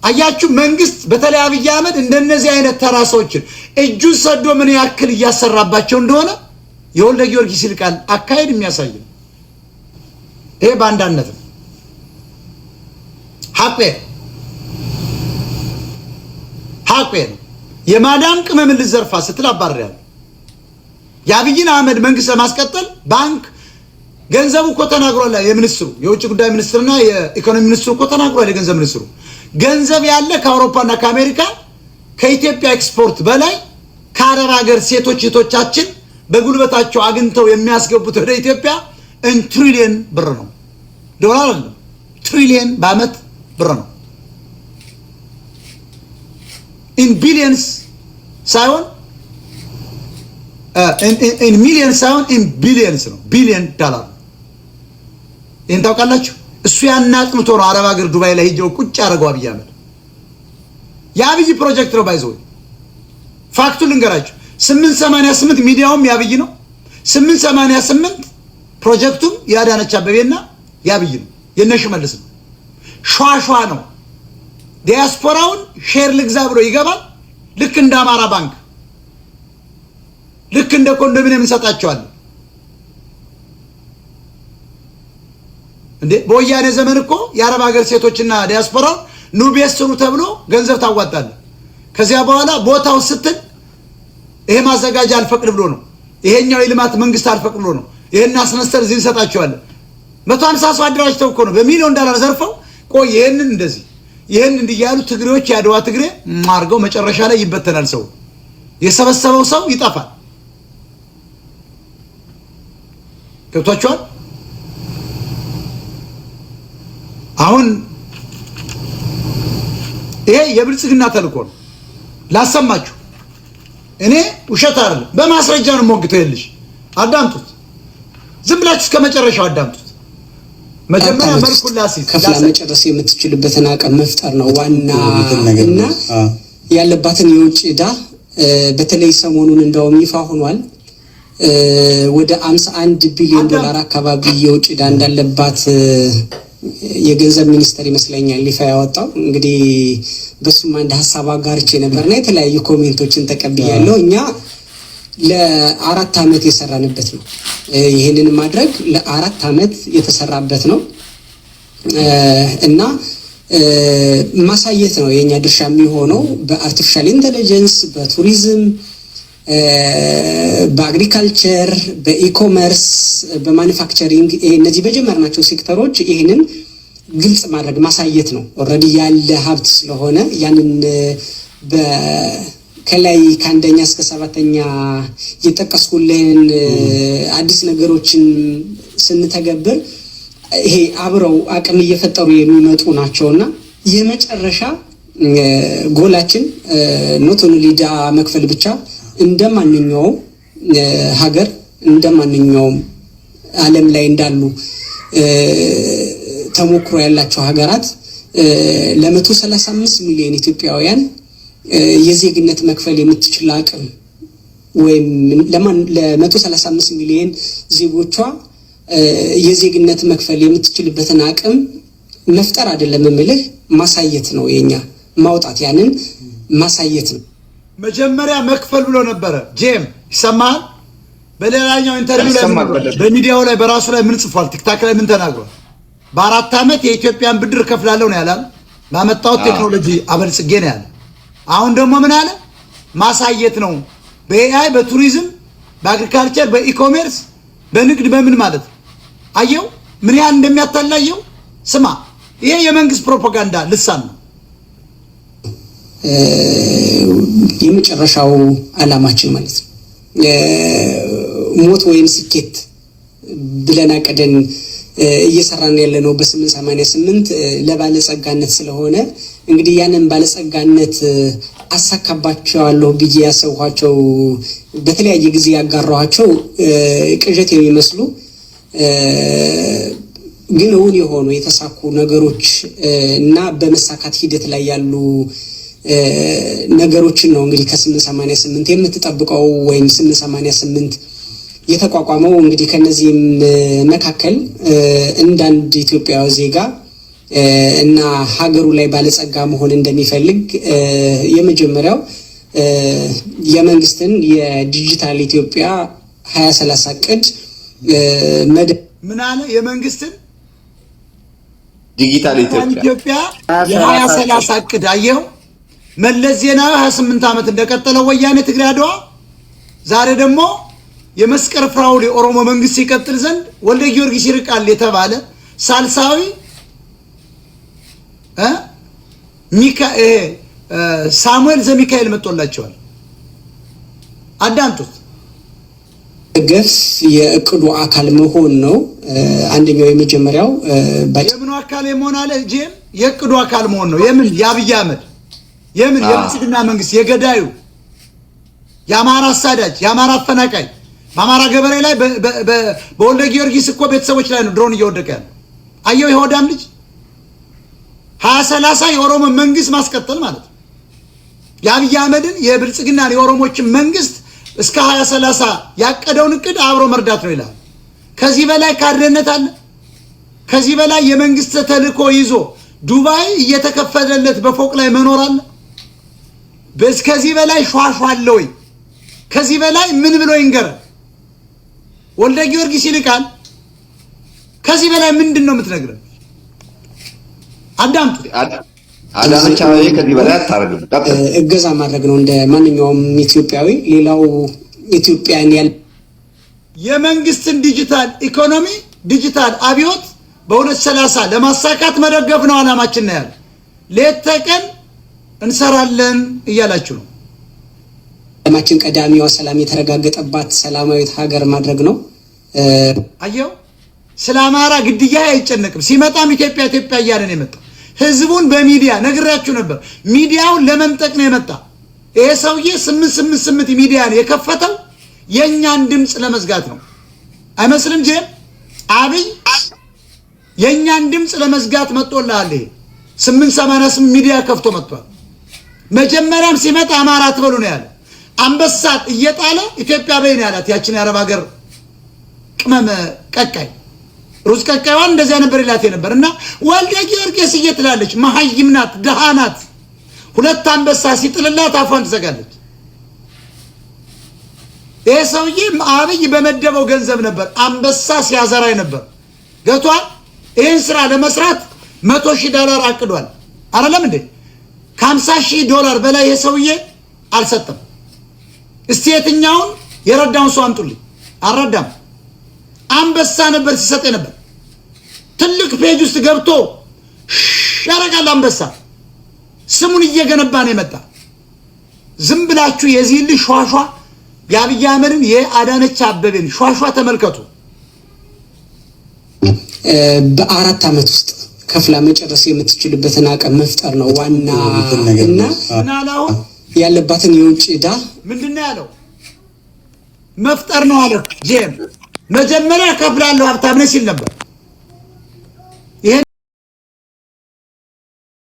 አያችሁ መንግስት በተለይ አብይ አህመድ እንደነዚህ አይነት ተራሶችን እጁን ሰዶ ምን ያክል እያሰራባቸው እንደሆነ የወልደ ጊዮርጊስ ይልቃል አካሄድ የሚያሳይ ነው። ይሄ ባንዳነት ነው። ሐቄ ነው። የማዳም ቅመም ልዘርፋ ስትል አባረያል። የአብይን አህመድ መንግስት ለማስቀጠል ባንክ ገንዘቡ እኮ ተናግሯል። የሚኒስትሩ የውጭ ጉዳይ ሚኒስትርና የኢኮኖሚ ሚኒስትሩ እኮ ተናግሯል። የገንዘብ ሚኒስትሩ ገንዘብ ያለ ከአውሮፓና ከአሜሪካ ከኢትዮጵያ ኤክስፖርት በላይ ከአረብ ሀገር ሴቶች እህቶቻችን በጉልበታቸው አግኝተው የሚያስገቡት ወደ ኢትዮጵያ ትሪሊየን ብር ነው። ዶላር አይደለም፣ ትሪሊየን በአመት ብር ነው። ኢን ቢሊየንስ ሳይሆን ኢን ሚሊየንስ ሳይሆን ኢን ቢሊየንስ ነው። ቢሊየን ዶላር ይሄን ታውቃላችሁ። እሱ ያናጥምቶ ነው አረብ ሀገር ዱባይ ላይ ሄጀው ቁጭ ያደረገው አብይ አህመድ። የአብይ ፕሮጀክት ነው ባይዘው ፋክቱን ልንገራችሁ። 888 ሚዲያውም ያብይ ነው። 888 ፕሮጀክቱም ያዳነች አበቤና ያብይ ነው። የነሽ መልስ ነው። ሿሿ ነው። ዲያስፖራውን ሼር ልግዛ ብሎ ይገባል። ልክ እንደ አማራ ባንክ ልክ እንደ ኮንዶሚኒየም እንሰጣቸዋለን። እንዴ በወያኔ ዘመን እኮ የአረብ ሀገር ሴቶችና ዲያስፖራው ኑ ቤት ስሩ ተብሎ ገንዘብ ታዋጣለህ። ከዚያ በኋላ ቦታው ስትል ይሄ ማዘጋጃ አልፈቅድ ብሎ ነው፣ ይሄኛው የልማት መንግስት አልፈቅድ ብሎ ነው። ይሄን አስነስተን እዚህ እንሰጣቸዋለን። 150 ሰው አደራጅተው እኮ ነው በሚሊዮን ዶላር ዘርፈው ቆይ ይሄንን እንደዚህ ይሄን እንዲያሉ ትግሬዎች ያድዋ ትግሬ ማርገው መጨረሻ ላይ ይበተናል። ሰው የሰበሰበው ሰው ይጠፋል። ገብቷችኋል? አሁን ይሄ የብልጽግና ተልእኮ ነው። ላሰማችሁ እኔ ውሸት አይደለም፣ በማስረጃ ነው ሞግተው ይልሽ። አዳምጡት፣ ዝም ብላችሁ እስከ መጨረሻው አዳምጡት። መጀመሪያ መልኩን ከፍላ መጨረስ የምትችልበትን አቅም መፍጠር ነው ዋና እና ያለባትን የውጭ ዕዳ በተለይ ሰሞኑን እንደውም ይፋ ሆኗል። ወደ 51 ቢሊዮን ዶላር አካባቢ የውጭ ዕዳ እንዳለባት የገንዘብ ሚኒስተር ይመስለኛል ይፋ ያወጣው። እንግዲህ በሱም አንድ ሐሳብ አጋርቼ ነበርና የተለያዩ ኮሜንቶችን ተቀብያለሁ። እኛ ለ4 አመት የሰራንበት ነው። ይሄንን ማድረግ ለ4 አመት የተሰራበት ነው እና ማሳየት ነው የኛ ድርሻ የሚሆነው በአርቲፊሻል ኢንተለጀንስ፣ በቱሪዝም፣ በአግሪካልቸር፣ በኢኮመርስ፣ በማኑፋክቸሪንግ እነዚህ በጀመርናቸው ሴክተሮች ይሄንን ግልጽ ማድረግ ማሳየት ነው። ኦልሬዲ ያለ ሀብት ስለሆነ ያንን ከላይ ከአንደኛ እስከ 7ኛ የጠቀስኩልን አዲስ ነገሮችን ስንተገብር ይሄ አብረው አቅም እየፈጠሩ የሚመጡ ናቸውና የመጨረሻ ጎላችን ኖት ኦንሊ ዕዳ መክፈል ብቻ እንደማንኛውም ሀገር እንደማንኛውም ዓለም ላይ እንዳሉ ተሞክሮ ያላቸው ሀገራት ለ135 ሚሊዮን ኢትዮጵያውያን የዜግነት መክፈል የምትችል አቅም ወይም ለ135 ሚሊዮን ዜጎቿ የዜግነት መክፈል የምትችልበትን አቅም መፍጠር አይደለም እምልህ ማሳየት ነው። የኛ ማውጣት ያንን ማሳየት ነው። መጀመሪያ መክፈል ብሎ ነበረ። ጄም ይሰማል። በሌላኛው ኢንተርቪው ላይ በሚዲያው ላይ በራሱ ላይ ምን ጽፏል? ቲክታክ ላይ ምን ተናግሯል? በ4 አመት የኢትዮጵያን ብድር ከፍላለሁ ነው ያላል። ባመጣው ቴክኖሎጂ አበልጽጌ ነው ያለ። አሁን ደግሞ ምን አለ? ማሳየት ነው። በኤአይ፣ በቱሪዝም፣ በአግሪካልቸር፣ በኢኮሜርስ፣ በንግድ በምን ማለት አየው ምን ያህል እንደሚያታላየው ስማ። ይሄ የመንግስት ፕሮፓጋንዳ ልሳን ነው። የመጨረሻው አላማችን ማለት ነው ሞት ወይም ስኬት ብለን አቀደን እየሰራን ያለነው በ888 ለባለጸጋነት ስለሆነ እንግዲህ ያንን ባለጸጋነት አሳካባቸዋለሁ ብዬ ያሰብኋቸው በተለያየ ጊዜ ያጋራኋቸው ቅዠት የሚመስሉ ግን እውን የሆኑ የተሳኩ ነገሮች እና በመሳካት ሂደት ላይ ያሉ ነገሮችን ነው እንግዲህ ከ888 የምትጠብቀው ወይም 888 የተቋቋመው። እንግዲህ ከነዚህም መካከል እንዳንድ ኢትዮጵያዊ ዜጋ እና ሀገሩ ላይ ባለጸጋ መሆን እንደሚፈልግ የመጀመሪያው የመንግስትን የዲጂታል ኢትዮጵያ 2030 እቅድ ምን አለ? የመንግስትን ዲጂታል ኢትዮጵያ የ2030 እቅድ አየው። መለስ ዜናዊ 28 ዓመት እንደቀጠለው ወያኔ ትግራይ አድዋ፣ ዛሬ ደግሞ የመስቀል ፍራውል የኦሮሞ መንግስት ይቀጥል ዘንድ ወልደ ጊዮርጊስ ይርቃል የተባለ ሳልሳዊ ሳሙኤል ዘሚካኤል መጥቶላቸዋል። አዳምጡት። ገፍ የእቅዱ አካል መሆን ነው። አንደኛው የመጀመሪያው የምኑ አካል የመሆን አለ ጄም የእቅዱ አካል መሆን ነው። የምን የአብይ አህመድ የምን የብልጽግና መንግስት የገዳዩ የአማራ አሳዳጅ የአማራ አፈናቃይ በአማራ ገበሬ ላይ በወልደ ጊዮርጊስ እኮ ቤተሰቦች ላይ ነው ድሮን እየወደቀ ያለው። አየው የሆዳም ልጅ 2030 የኦሮሞ መንግስት ማስቀጠል ማለት ነው። የአብይ አህመድን የብልጽግናን የኦሮሞችን መንግስት እስከ 2030 ያቀደውን እቅድ አብሮ መርዳት ነው ይላል። ከዚህ በላይ ካድሬነት አለ? ከዚህ በላይ የመንግስት ተልእኮ ይዞ ዱባይ እየተከፈለለት በፎቅ ላይ መኖር አለ? ከዚህ በላይ ሿሿ አለ ወይ? ከዚህ በላይ ምን ብሎ ይንገር? ወልደ ጊዮርጊስ ይልቃል። ከዚህ በላይ ምንድን ነው የምትነግረን? አዳምጡ። አዳነች አቤቤ ከዚህ በላይ አታረግም። እገዛ ማድረግ ነው እንደ ማንኛውም ኢትዮጵያዊ። ሌላው ኢትዮጵያን የመንግስትን ዲጂታል ኢኮኖሚ ዲጂታል አብዮት በ2030 ለማሳካት መደገፍ ነው አላማችን ነው ያለ። ሌት ተቀን እንሰራለን እያላችሁ ነው። አላማችን ቀዳሚዋ ሰላም የተረጋገጠባት ሰላማዊት ሀገር ማድረግ ነው። አየው ስለ አማራ ግድያ አይጨነቅም። ሲመጣም ኢትዮጵያ ኢትዮጵያ እያለ ነው የመጣው። ህዝቡን በሚዲያ ነግራችሁ ነበር። ሚዲያውን ለመንጠቅ ነው የመጣ። ይሄ ሰውዬ 888 ሚዲያን የከፈተው የኛን ድምጽ ለመዝጋት ነው አይመስልም? ጄም አብይ የኛን ድምጽ ለመዝጋት መጥቶልሃል። ይሄ 888 ሚዲያ ከፍቶ መጥቷል። መጀመሪያም ሲመጣ አማራ ትበሉ ነው ያለ። አንበሳት እየጣለ ኢትዮጵያ በይን ያላት ያችን የአረብ ሀገር ቅመም ቀቃይ ሩዝ ቀቃይዋን እንደዚያ ነበር ይላት ነበር። እና ወልደ ጊዮርጊስ እየትላለች መሀይም ናት፣ ደሃ ናት። ሁለት አንበሳ ሲጥልላት አፏን ትዘጋለች። ይሄ ሰውዬ አብይ በመደበው ገንዘብ ነበር አንበሳ ሲያዘራይ ነበር። ገብቷል። ይህን ስራ ለመስራት $100,000 አቅዷል። አይደለም እንዴ? $50,000 በላይ ይሄ ሰውዬ አልሰጠም። እስቲ የትኛውን የረዳውን ሰው አምጡልኝ። አልረዳም። አንበሳ ነበር ሲሰጥ ነበር። ትልቅ ፔጅ ውስጥ ገብቶ ያረጋል አንበሳ። ስሙን እየገነባ ነው የመጣ። ዝም ብላችሁ የዚህ ልጅ ሿሿ የአብይ አህመድን የአዳነች አበቤን ሿሿ ተመልከቱ። በ4 ዓመት ውስጥ ከፍላ መጨረስ የምትችልበትን አቅም መፍጠር ነው ዋና እና ምናለው ያለባትን የውጭ ዕዳ ምንድነው ያለው መፍጠር ነው አለ። ጄም መጀመሪያ ከፍላለሁ ሀብታም ነኝ ሲል ነበር።